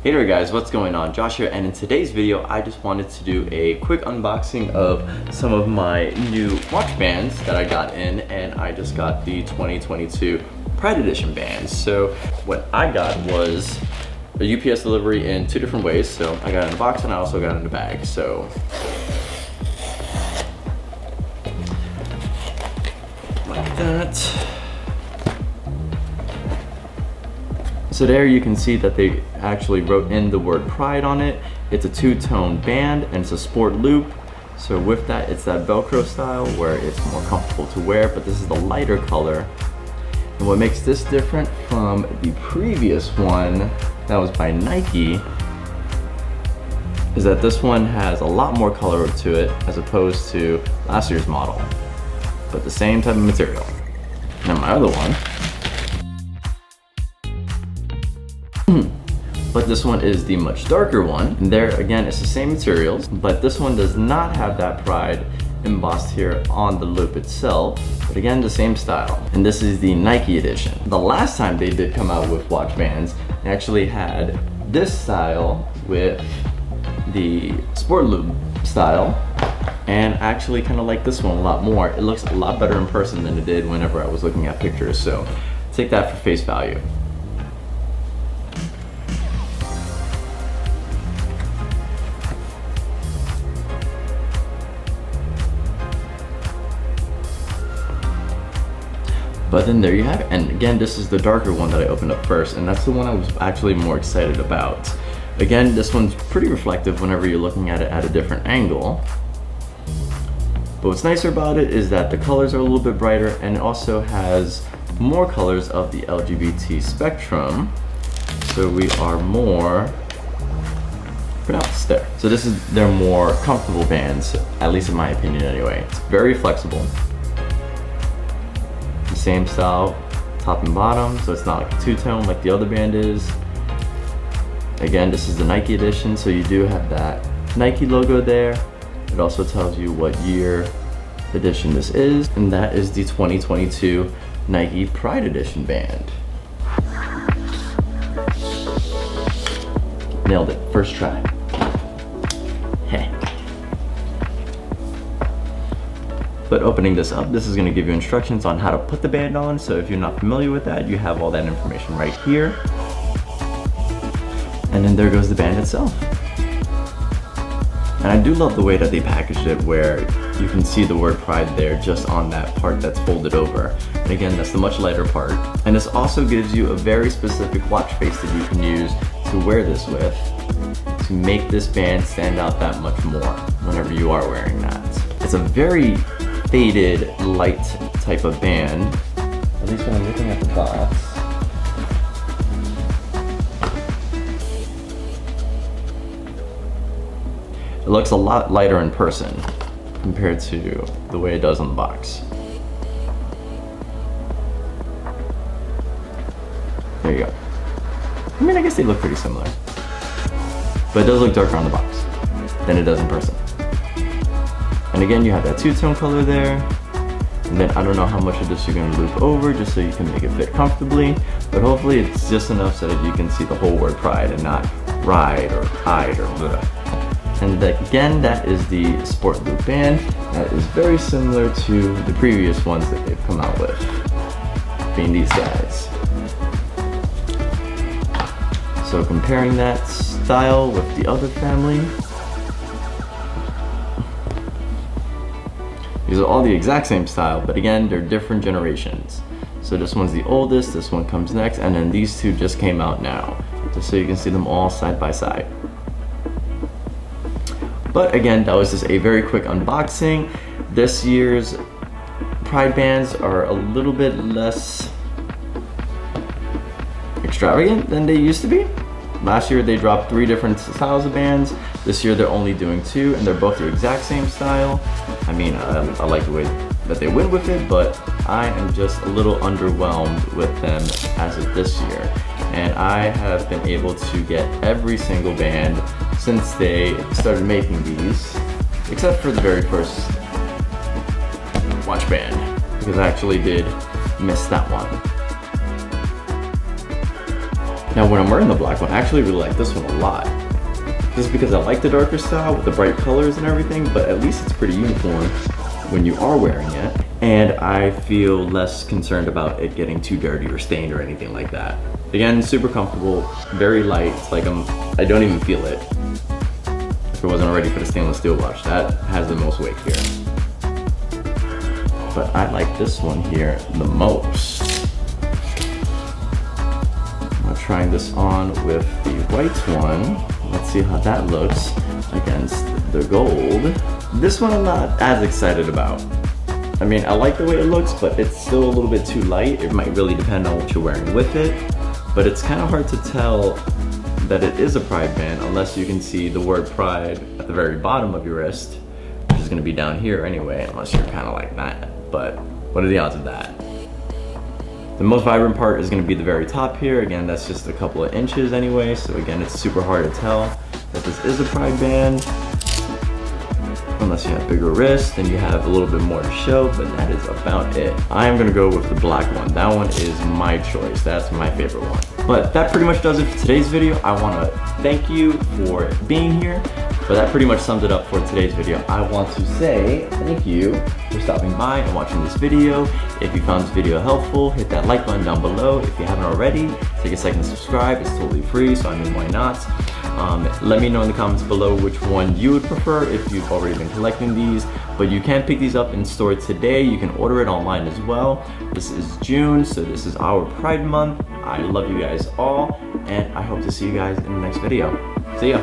Hey there guys, what's going on? Josh here, and in today's video I just wanted to do a quick unboxing of some of my new watch bands that I got in, and I just got the 2022 Pride Edition bands. So what I got was a UPS delivery in two different ways. So I got it in a box and I also got it in a bag. So like that. So there you can see that they actually wrote in the word Pride on it. It's a two-tone band and it's a sport loop. So with that, it's that Velcro style where it's more comfortable to wear, but this is the lighter color. And what makes this different from the previous one that was by Nike is that this one has a lot more color to it as opposed to last year's model, but the same type of material. Now my other one, but this one is the much darker one. And there again, it's the same materials, but this one does not have that Pride embossed here on the loop itself, but again, the same style. And this is the Nike edition. The last time they did come out with watch bands, they actually had this style with the sport loop style, and actually kind of like this one a lot more. It looks a lot better in person than it did whenever I was looking at pictures, so take that for face value. But then there you have it. And again, this is the darker one that I opened up first, and that's the one I was actually more excited about. Again, this one's pretty reflective whenever you're looking at it at a different angle. But what's nicer about it is that the colors are a little bit brighter, and it also has more colors of the LGBT spectrum. So we are more pronounced there. So this is their more comfortable bands, at least in my opinion anyway. It's very flexible. Same style, top and bottom, so it's not like a two-tone like the other band is. Again, this is the Nike edition, so you do have that Nike logo there. It also tells you what year edition this is, and that is the 2022 Nike Pride Edition band. Nailed it, first try. Heh. But opening this up, this is going to give you instructions on how to put the band on. So if you're not familiar with that, you have all that information right here. And then there goes the band itself. And I do love the way that they packaged it, where you can see the word Pride there just on that part that's folded over. And again, that's the much lighter part. And this also gives you a very specific watch face that you can use to wear this with to make this band stand out that much more whenever you are wearing that. It's a very faded, light type of band, at least when I'm looking at the box. It looks a lot lighter in person compared to the way it does on the box. There you go. I mean, I guess they look pretty similar, but it does look darker on the box than it does in person. And again, you have that two-tone color there. And then I don't know how much of this you're gonna loop over just so you can make it fit comfortably, but hopefully it's just enough so that you can see the whole word Pride and not ride or hide or bleh. And again, that is the sport loop band. That is very similar to the previous ones that they've come out with, being these guys. So comparing that style with the other family, these are all the exact same style, but again, they're different generations. So this one's the oldest, this one comes next, and then these two just came out now, just so you can see them all side by side. But again, that was just a very quick unboxing. This year's Pride bands are a little bit less extravagant than they used to be. Last year they dropped 3 different styles of bands. This year they're only doing 2, and they're both the exact same style. I mean, I like the way that they went with it, but I am just a little underwhelmed with them as of this year. And I have been able to get every single band since they started making these, except for the very first watch band, because I actually did miss that one. Now when I'm wearing the black one, I actually really like this one a lot. Just because I like the darker style with the bright colors and everything, but at least it's pretty uniform when you are wearing it. And I feel less concerned about it getting too dirty or stained or anything like that. Again, super comfortable, very light. It's like I don't even feel it. If it wasn't already for the stainless steel watch, that has the most weight here. But I like this one here the most. I'm trying this on with the white one. Let's see how that looks against the gold. This one I'm not as excited about. I mean, I like the way it looks, but it's still a little bit too light. It might really depend on what you're wearing with it, but it's kind of hard to tell that it is a Pride band unless you can see the word Pride at the very bottom of your wrist, which is gonna be down here anyway, unless you're kind of like that. But what are the odds of that? The most vibrant part is gonna be the very top here. Again, that's just a couple of inches anyway, so again, it's super hard to tell that this is a Pride band. Unless you have bigger wrists, then you have a little bit more to show, but that is about it. I am gonna go with the black one. That one is my choice. That's my favorite one. But that pretty much does it for today's video. I wanna thank you for being here, but that pretty much sums it up for today's video. I want to say thank you for stopping by and watching this video. If you found this video helpful, hit that like button down below. If you haven't already, take a second to subscribe. It's totally free, so I mean, why not? Let me know in the comments below which one you would prefer if you've already been collecting these, but you can pick these up in store today. You can order it online as well. This is June, so this is our Pride Month. I love you guys all, and I hope to see you guys in the next video. See ya.